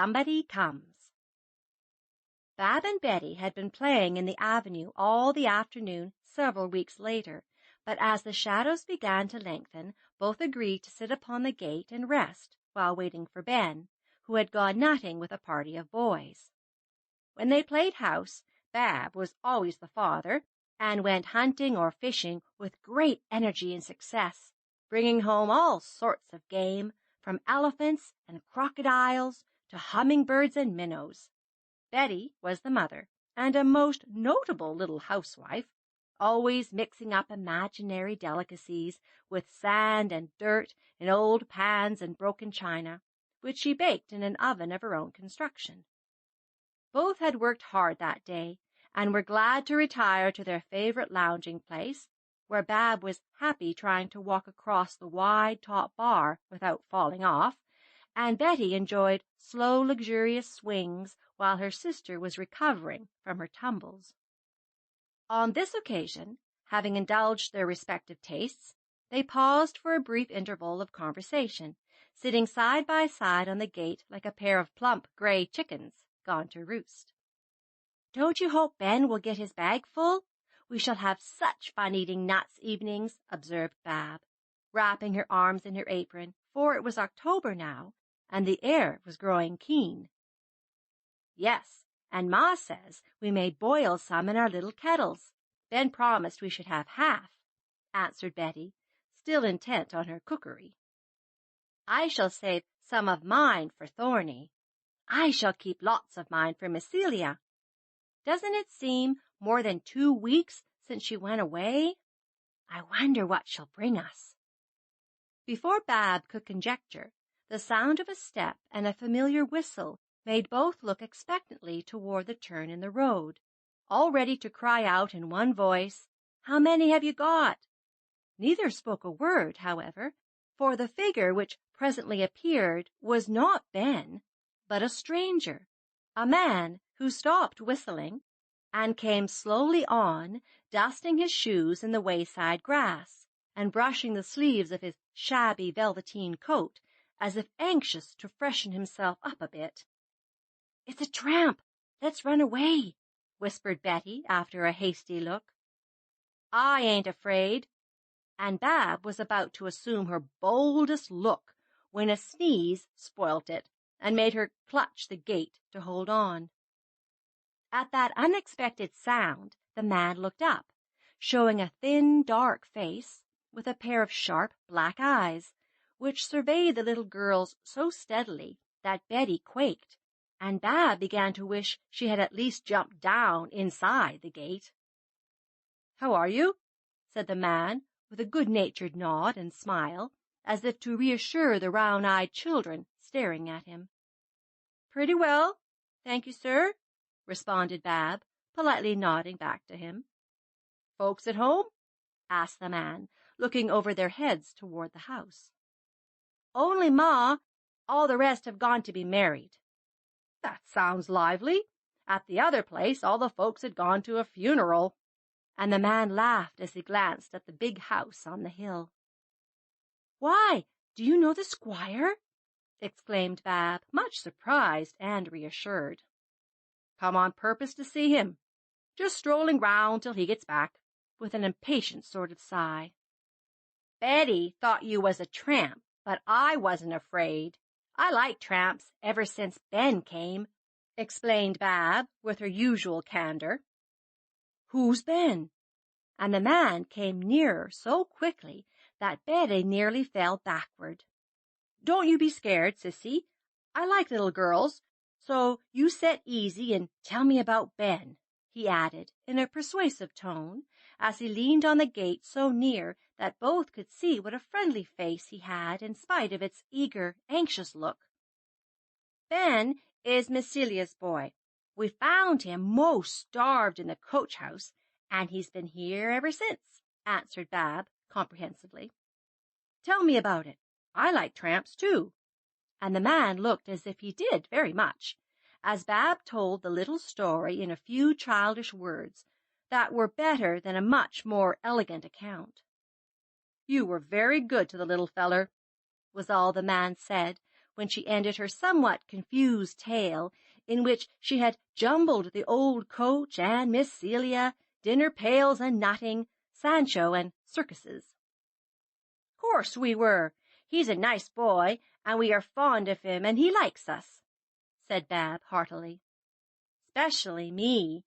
Somebody Comes. Bab and Betty had been playing in the avenue all the afternoon several weeks later, but as the shadows began to lengthen, both agreed to sit upon the gate and rest while waiting for Ben, who had gone nutting with a party of boys. When they played house, Bab was always the father, and went hunting or fishing with great energy and success, bringing home all sorts of game, from elephants and crocodiles to hummingbirds and minnows. Betty was the mother, and a most notable little housewife, always mixing up imaginary delicacies with sand and dirt in old pans and broken china, which she baked in an oven of her own construction. Both had worked hard that day, and were glad to retire to their favorite lounging place, where Bab was happy trying to walk across the wide top bar without falling off, and Betty enjoyed slow, luxurious swings while her sister was recovering from her tumbles. On this occasion, having indulged their respective tastes, they paused for a brief interval of conversation, sitting side by side on the gate like a pair of plump gray chickens gone to roost. "Don't you hope Ben will get his bag full? We shall have such fun eating nuts evenings," observed Bab, wrapping her arms in her apron, for it was October now, and the air was growing keen. "Yes, and Ma says we may boil some in our little kettles. Ben promised we should have half," answered Betty, still intent on her cookery. "I shall save some of mine for Thorny. I shall keep lots of mine for Miss Celia. Doesn't it seem more than 2 weeks since she went away? I wonder what she'll bring us." Before Bab could conjecture, the sound of a step and a familiar whistle made both look expectantly toward the turn in the road, all ready to cry out in one voice, "How many have you got?" Neither spoke a word, however, for the figure which presently appeared was not Ben, but a stranger, a man who stopped whistling and came slowly on, dusting his shoes in the wayside grass, and brushing the sleeves of his shabby velveteen coat, as if anxious to freshen himself up a bit. "It's a tramp! Let's run away," whispered Betty after a hasty look. "I ain't afraid," and Bab was about to assume her boldest look when a sneeze spoilt it and made her clutch the gate to hold on. At that unexpected sound the man looked up, showing a thin, dark face with a pair of sharp black eyes, which surveyed the little girls so steadily that Betty quaked, and Bab began to wish she had at least jumped down inside the gate. "How are you?" said the man, with a good-natured nod and smile, as if to reassure the round-eyed children staring at him. "Pretty well, thank you, sir," responded Bab, politely nodding back to him. "Folks at home?" asked the man, looking over their heads toward the house. "Only Ma. All the rest have gone to be married." "That sounds lively. At the other place all the folks had gone to a funeral." And the man laughed as he glanced at the big house on the hill. "Why, do you know the squire?" exclaimed Bab, much surprised and reassured. "Come on purpose to see him. Just strolling round till he gets back," with an impatient sort of sigh. "Betty thought you was a tramp, but I wasn't afraid. I like tramps ever since Ben came," explained Bab with her usual candor. "Who's Ben?" And the man came nearer so quickly that Betty nearly fell backward. "Don't you be scared, sissy. I like little girls, so you set easy and tell me about Ben," he added in a persuasive tone, as he leaned on the gate so near that both could see what a friendly face he had in spite of its eager, anxious look. "Ben is Miss Celia's boy. We found him most starved in the coach-house, and he's been here ever since," answered Bab comprehensively. "Tell me about it. I like tramps, too." And the man looked as if he did very much, as Bab told the little story in a few childish words that were better than a much more elegant account. "You were very good to the little feller," was all the man said when she ended her somewhat confused tale, in which she had jumbled the old coach and Miss Celia, dinner pails and nutting, Sancho and circuses. "Course we were. He's a nice boy, and we are fond of him, and he likes us," said Bab heartily. "'Specially me,"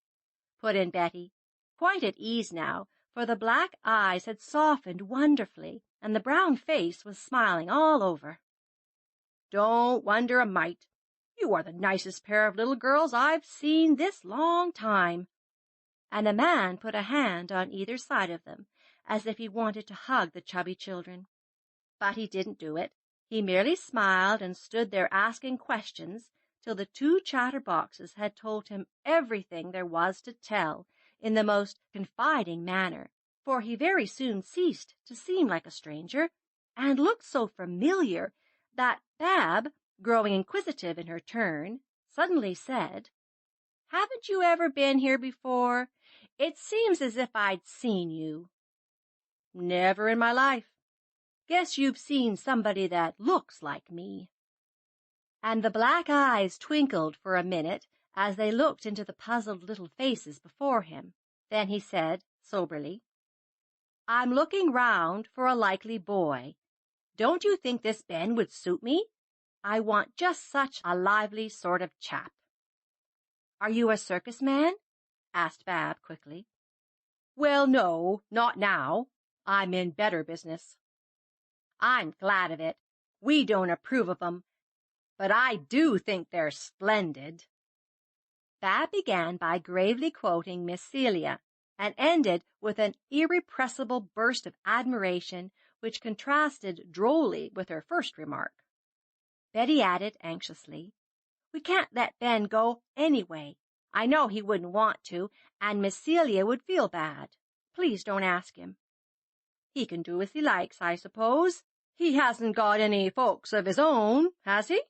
put in Betty, quite at ease now, for the black eyes had softened wonderfully, and the brown face was smiling all over. "Don't wonder a mite. You are the nicest pair of little girls I've seen this long time." And the man put a hand on either side of them, as if he wanted to hug the chubby children. But he didn't do it. He merely smiled and stood there asking questions till the two chatterboxes had told him everything there was to tell in the most confiding manner, for he very soon ceased to seem like a stranger, and looked so familiar that Bab, growing inquisitive in her turn, suddenly said, "Haven't you ever been here before? It seems as if I'd seen you." "Never in my life. Guess you've seen somebody that looks like me." And the black eyes twinkled for a minute as they looked into the puzzled little faces before him. Then he said soberly, "I'm looking round for a likely boy. Don't you think this Ben would suit me? I want just such a lively sort of chap." "Are you a circus man?" asked Bab quickly. "Well, no, not now. I'm in better business." "I'm glad of it. We don't approve of 'em, but I do think they're splendid." Bab began by gravely quoting Miss Celia, and ended with an irrepressible burst of admiration which contrasted drolly with her first remark. Betty added anxiously, "We can't let Ben go anyway. I know he wouldn't want to, and Miss Celia would feel bad. Please don't ask him." "He can do as he likes, I suppose. He hasn't got any folks of his own, has he?"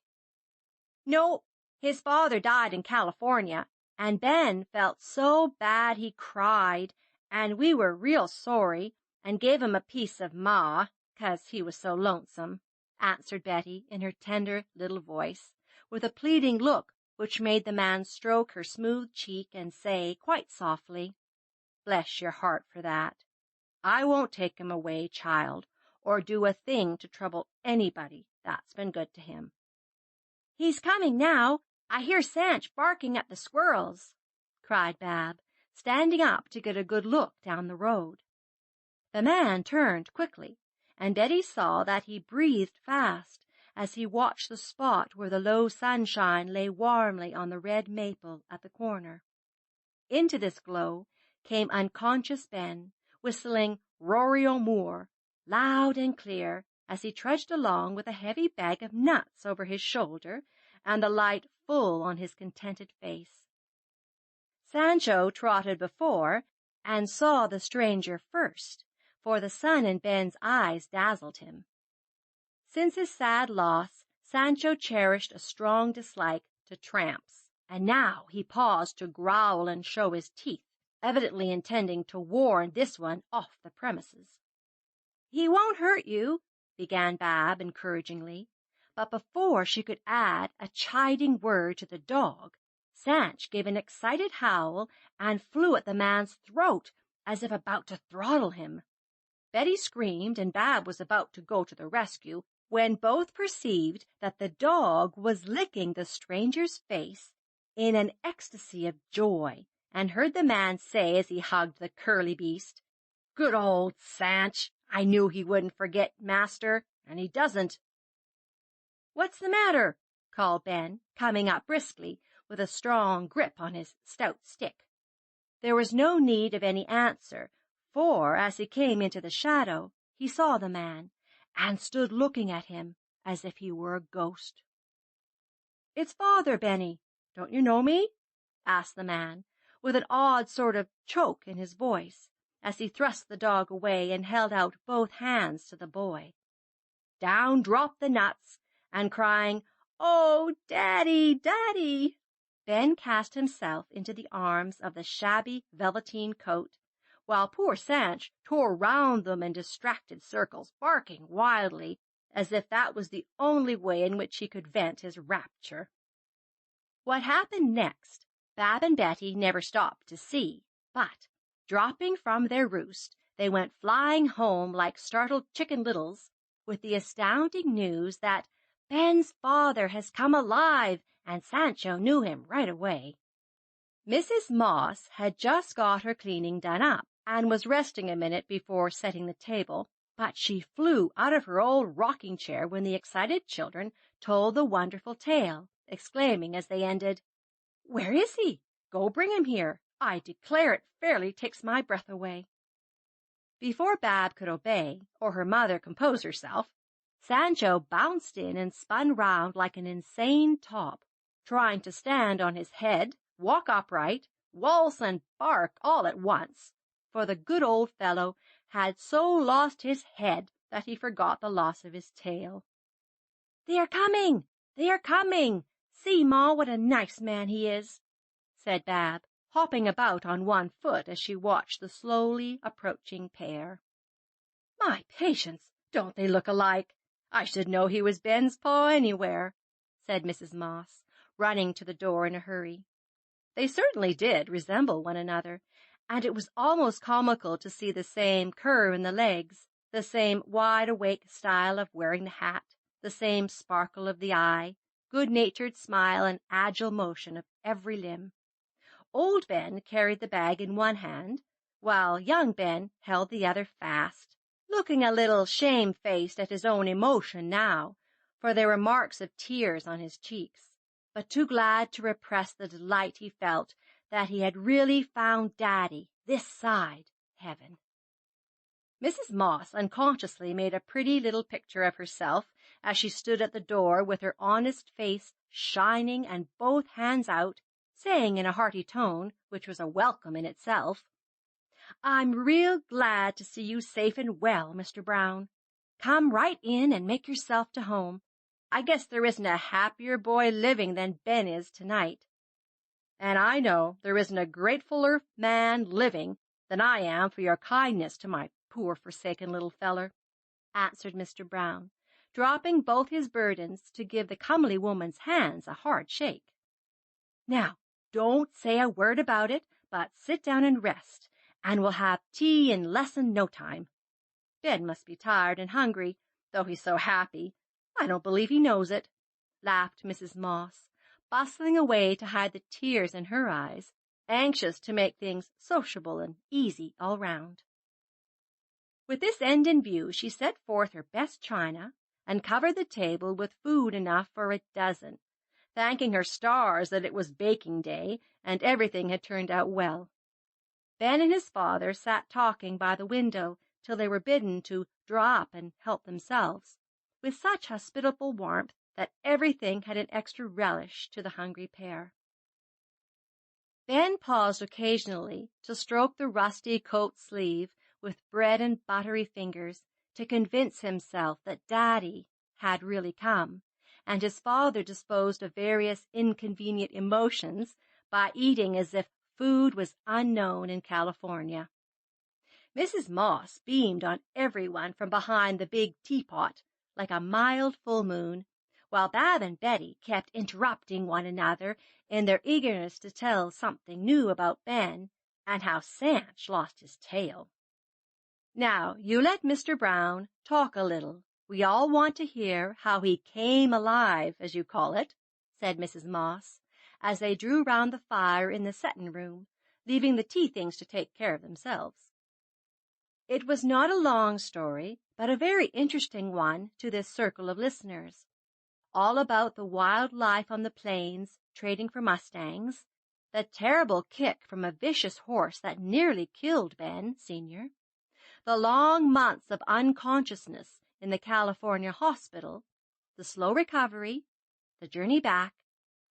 "No, his father died in California, and Ben felt so bad he cried, and we were real sorry, and gave him a piece of Ma, 'cause he was so lonesome," answered Betty in her tender little voice, with a pleading look which made the man stroke her smooth cheek and say, quite softly, "Bless your heart for that. I won't take him away, child, or do a thing to trouble anybody that's been good to him." "He's coming now. I hear Sanch barking at the squirrels," cried Bab, standing up to get a good look down the road. The man turned quickly, and Betty saw that he breathed fast as he watched the spot where the low sunshine lay warmly on the red maple at the corner. Into this glow came unconscious Ben, whistling Rory O'Moore, loud and clear, as he trudged along with a heavy bag of nuts over his shoulder and the light full on his contented face. Sancho trotted before and saw the stranger first, for the sun in Ben's eyes dazzled him. Since his sad loss, Sancho cherished a strong dislike to tramps, and now he paused to growl and show his teeth, evidently intending to warn this one off the premises. "He won't hurt you," began Bab encouragingly, but before she could add a chiding word to the dog, Sanch gave an excited howl and flew at the man's throat as if about to throttle him. Betty screamed, and Bab was about to go to the rescue, when both perceived that the dog was licking the stranger's face in an ecstasy of joy, and heard the man say as he hugged the curly beast, "Good old Sanch! I knew he wouldn't forget master, and he doesn't." "What's the matter?" called Ben, coming up briskly, with a strong grip on his stout stick. There was no need of any answer, for as he came into the shadow, he saw the man, and stood looking at him as if he were a ghost. "It's father, Benny. Don't you know me?" asked the man, with an odd sort of choke in his voice, as he thrust the dog away and held out both hands to the boy. Down dropped the nuts, and crying, "Oh, Daddy, Daddy!" Ben cast himself into the arms of the shabby velveteen coat, while poor Sanch tore round them in distracted circles, barking wildly, as if that was the only way in which he could vent his rapture. What happened next, Bab and Betty never stopped to see, but, dropping from their roost, they went flying home like startled chicken littles, with the astounding news that Ben's father has come alive, and Sancho knew him right away. Mrs. Moss had just got her cleaning done up, and was resting a minute before setting the table, but she flew out of her old rocking-chair when the excited children told the wonderful tale, exclaiming as they ended, "Where is he? Go bring him here. I declare it fairly takes my breath away." Before Bab could obey, or her mother compose herself, Sancho bounced in and spun round like an insane top, trying to stand on his head, walk upright, waltz and bark all at once, for the good old fellow had so lost his head that he forgot the loss of his tail. "They are coming! They are coming! See, Ma, what a nice man he is," said Bab, hopping about on one foot as she watched the slowly approaching pair. "My patience, don't they look alike? I should know he was Ben's pa anywhere," said Mrs. Moss, running to the door in a hurry. They certainly did resemble one another, and it was almost comical to see the same curve in the legs, the same wide-awake style of wearing the hat, the same sparkle of the eye, good-natured smile and agile motion of every limb. Old Ben carried the bag in one hand, while young Ben held the other fast, looking a little shamefaced at his own emotion now, for there were marks of tears on his cheeks, but too glad to repress the delight he felt that he had really found Daddy this side heaven. Mrs. Moss unconsciously made a pretty little picture of herself as she stood at the door with her honest face shining and both hands out, saying in a hearty tone, which was a welcome in itself, "I'm real glad to see you safe and well, Mr. Brown. Come right in and make yourself to home. I guess there isn't a happier boy living than Ben is tonight. And I know there isn't a gratefuller man living than I am for your kindness to my poor forsaken little feller," answered Mr. Brown, dropping both his burdens to give the comely woman's hands a hard shake. "Now, don't say a word about it, but sit down and rest, and we'll have tea in less'n no time. Ben must be tired and hungry, though he's so happy. I don't believe he knows it," laughed Mrs. Moss, bustling away to hide the tears in her eyes, anxious to make things sociable and easy all round. With this end in view, she set forth her best china and covered the table with food enough for a dozen, thanking her stars that it was baking day and everything had turned out well. Ben and his father sat talking by the window till they were bidden to draw up and help themselves, with such hospitable warmth that everything had an extra relish to the hungry pair. Ben paused occasionally to stroke the rusty coat sleeve with bread and buttery fingers to convince himself that Daddy had really come, and his father disposed of various inconvenient emotions by eating as if food was unknown in California. Mrs. Moss beamed on everyone from behind the big teapot like a mild full moon, while Bab and Betty kept interrupting one another in their eagerness to tell something new about Ben and how Sanch lost his tail. "Now, you let Mr. Brown talk a little. We all want to hear how he came alive, as you call it," said Mrs. Moss, as they drew round the fire in the settin' room, leaving the tea things to take care of themselves. It was not a long story, but a very interesting one to this circle of listeners, all about the wild life on the plains trading for mustangs, the terrible kick from a vicious horse that nearly killed Ben, Sr., the long months of unconsciousness in the California hospital, the slow recovery, the journey back,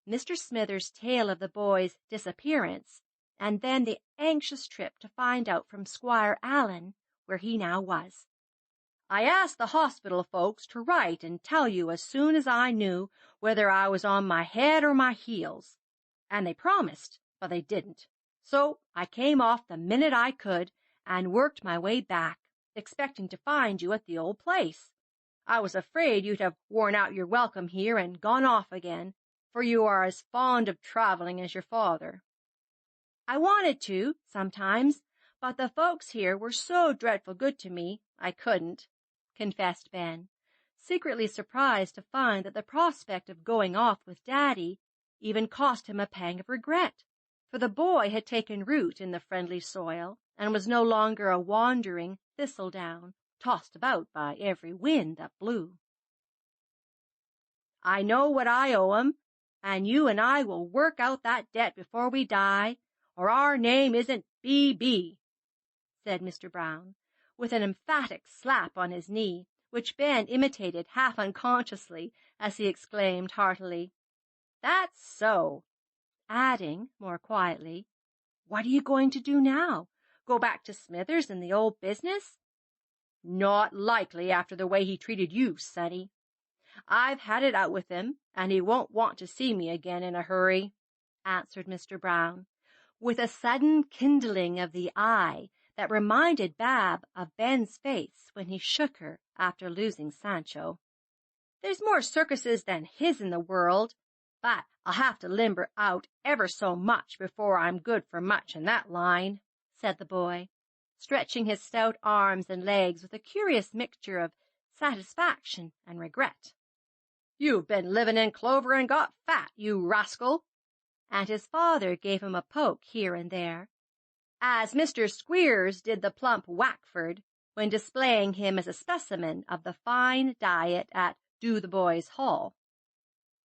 Mr. Smithers' tale of the boy's disappearance, and then the anxious trip to find out from Squire Allen where he now was. "I asked the hospital folks to write and tell you as soon as I knew whether I was on my head or my heels, and they promised, but they didn't. So I came off the minute I could and worked my way back, expecting to find you at the old place. I was afraid you'd have worn out your welcome here and gone off again, for you are as fond of travelling as your father." "I wanted to, sometimes, but the folks here were so dreadful good to me, I couldn't," confessed Ben, secretly surprised to find that the prospect of going off with Daddy even cost him a pang of regret, for the boy had taken root in the friendly soil and was no longer a wandering thistledown, tossed about by every wind that blew. "I know what I owe 'em, and you and I will work out that debt before we die, or our name isn't B.B.," said Mr. Brown, with an emphatic slap on his knee, which Ben imitated half unconsciously as he exclaimed heartily, "That's so," adding, more quietly, "What are you going to do now? Go back to Smithers and the old business?" "Not likely after the way he treated you, sonny. I've had it out with him, and he won't want to see me again in a hurry," answered Mr. Brown, with a sudden kindling of the eye that reminded Bab of Ben's face when he shook her after losing Sancho. "There's more circuses than his in the world, but I'll have to limber out ever so much before I'm good for much in that line," said the boy, stretching his stout arms and legs with a curious mixture of satisfaction and regret. "You've been living in clover and got fat, you rascal," and his father gave him a poke here and there, as Mr. Squeers did the plump Wackford when displaying him as a specimen of the fine diet at Do-the-Boys Hall.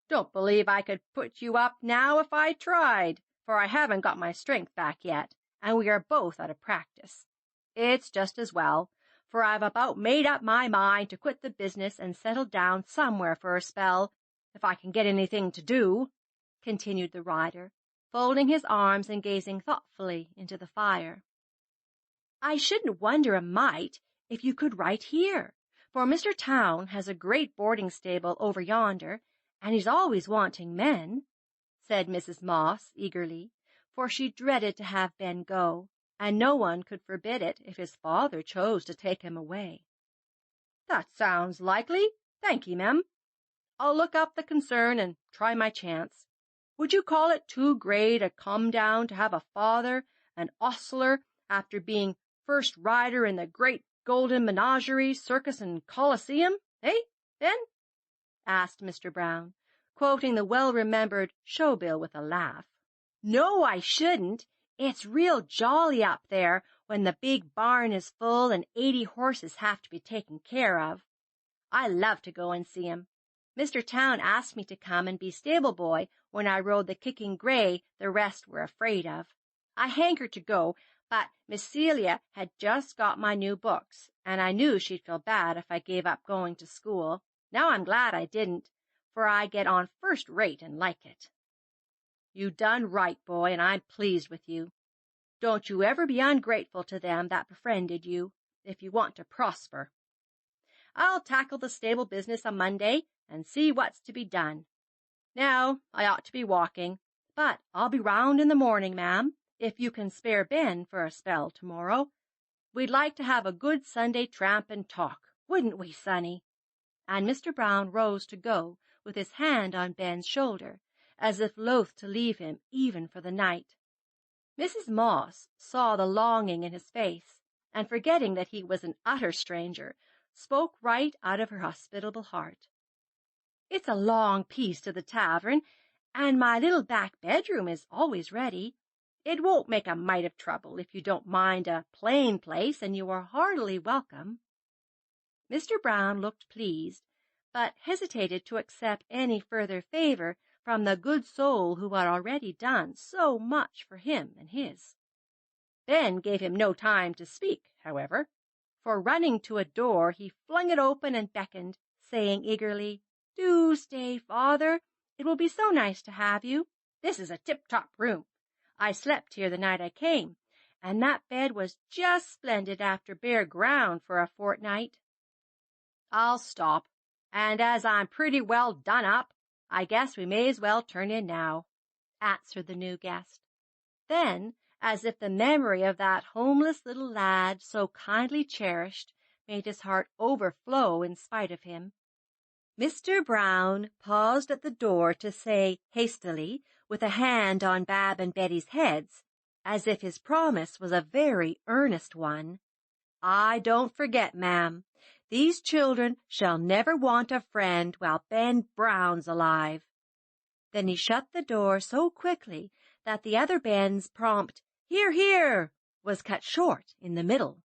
"Don't believe I could put you up now if I tried, for I haven't got my strength back yet, and we are both out of practice. It's just as well, for I've about made up my mind to quit the business and settle down somewhere for a spell, if I can get anything to do," continued the rider, folding his arms and gazing thoughtfully into the fire. "I shouldn't wonder a mite if you could right here, for Mr. Town has a great boarding stable over yonder, and he's always wanting men," said Mrs. Moss eagerly, for she dreaded to have Ben go, and no one could forbid it if his father chose to take him away. "That sounds likely, thank'ee, mem. I'll look up the concern and try my chance. Would you call it too great a come down to have a father an ostler after being first rider in the great Golden Menagerie, Circus, and Coliseum, eh, Ben?" asked Mr. Brown, quoting the well-remembered show bill with a laugh. "No, I shouldn't. It's real jolly up there when the big barn is full and 80 horses have to be taken care of. I love to go and see 'em. Mr. Town asked me to come and be stable boy when I rode the kicking gray the rest were afraid of. I hankered to go, but Miss Celia had just got my new books, and I knew she'd feel bad if I gave up going to school. Now I'm glad I didn't, for I get on first rate and like it." "You done right, boy, and I'm pleased with you. Don't you ever be ungrateful to them that befriended you, if you want to prosper. I'll tackle the stable business on Monday and see what's to be done. Now I ought to be walking, but I'll be round in the morning, ma'am, if you can spare Ben for a spell tomorrow. We'd like to have a good Sunday tramp and talk, wouldn't we, sonny?" And Mr. Brown rose to go, with his hand on Ben's shoulder, as if loath to leave him even for the night. Mrs. Moss saw the longing in his face, and forgetting that he was an utter stranger, spoke right out of her hospitable heart. "It's a long piece to the tavern, and my little back bedroom is always ready. It won't make a mite of trouble if you don't mind a plain place, and you are heartily welcome." Mr. Brown looked pleased, but hesitated to accept any further favor from the good soul who had already done so much for him and his. Ben gave him no time to speak, however, for running to a door he flung it open and beckoned, saying eagerly, "Do stay, father. It will be so nice to have you. This is a tip-top room. I slept here the night I came, and that bed was just splendid after bare ground for a fortnight." "I'll stop, and as I'm pretty well done up, I guess we may as well turn in now," answered the new guest. Then, as if the memory of that homeless little lad so kindly cherished made his heart overflow in spite of him. Mr. Brown paused at the door to say hastily, with a hand on Bab and Betty's heads, as if his promise was a very earnest one, "I don't forget, ma'am. These children shall never want a friend while Ben Brown's alive." Then he shut the door so quickly that the other Ben's prompt "Hear, hear!" was cut short in the middle.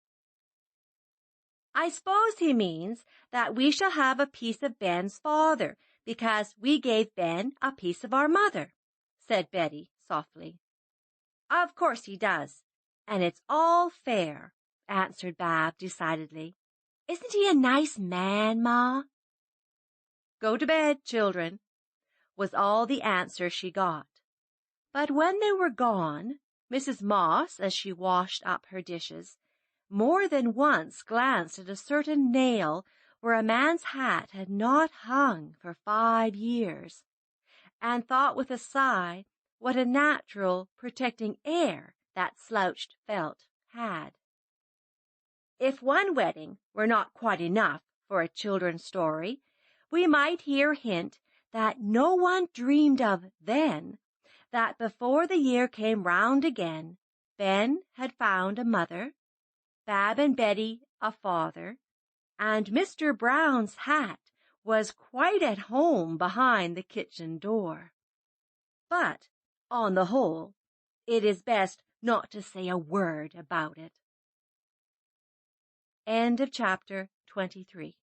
"I suppose he means that we shall have a piece of Ben's father, because we gave Ben a piece of our mother," said Betty softly. "Of course he does, and it's all fair," answered Bab decidedly. "Isn't he a nice man, Ma?" "Go to bed, children," was all the answer she got. But when they were gone, Mrs. Moss, as she washed up her dishes, more than once glanced at a certain nail where a man's hat had not hung for 5 years, and thought with a sigh what a natural, protecting air that slouched felt had. If one wedding were not quite enough for a children's story, we might here hint that no one dreamed of then that before the year came round again, Ben had found a mother, Bab and Betty a father, and Mr. Brown's hat was quite at home behind the kitchen door. But, on the whole, it is best not to say a word about it. End of chapter 23.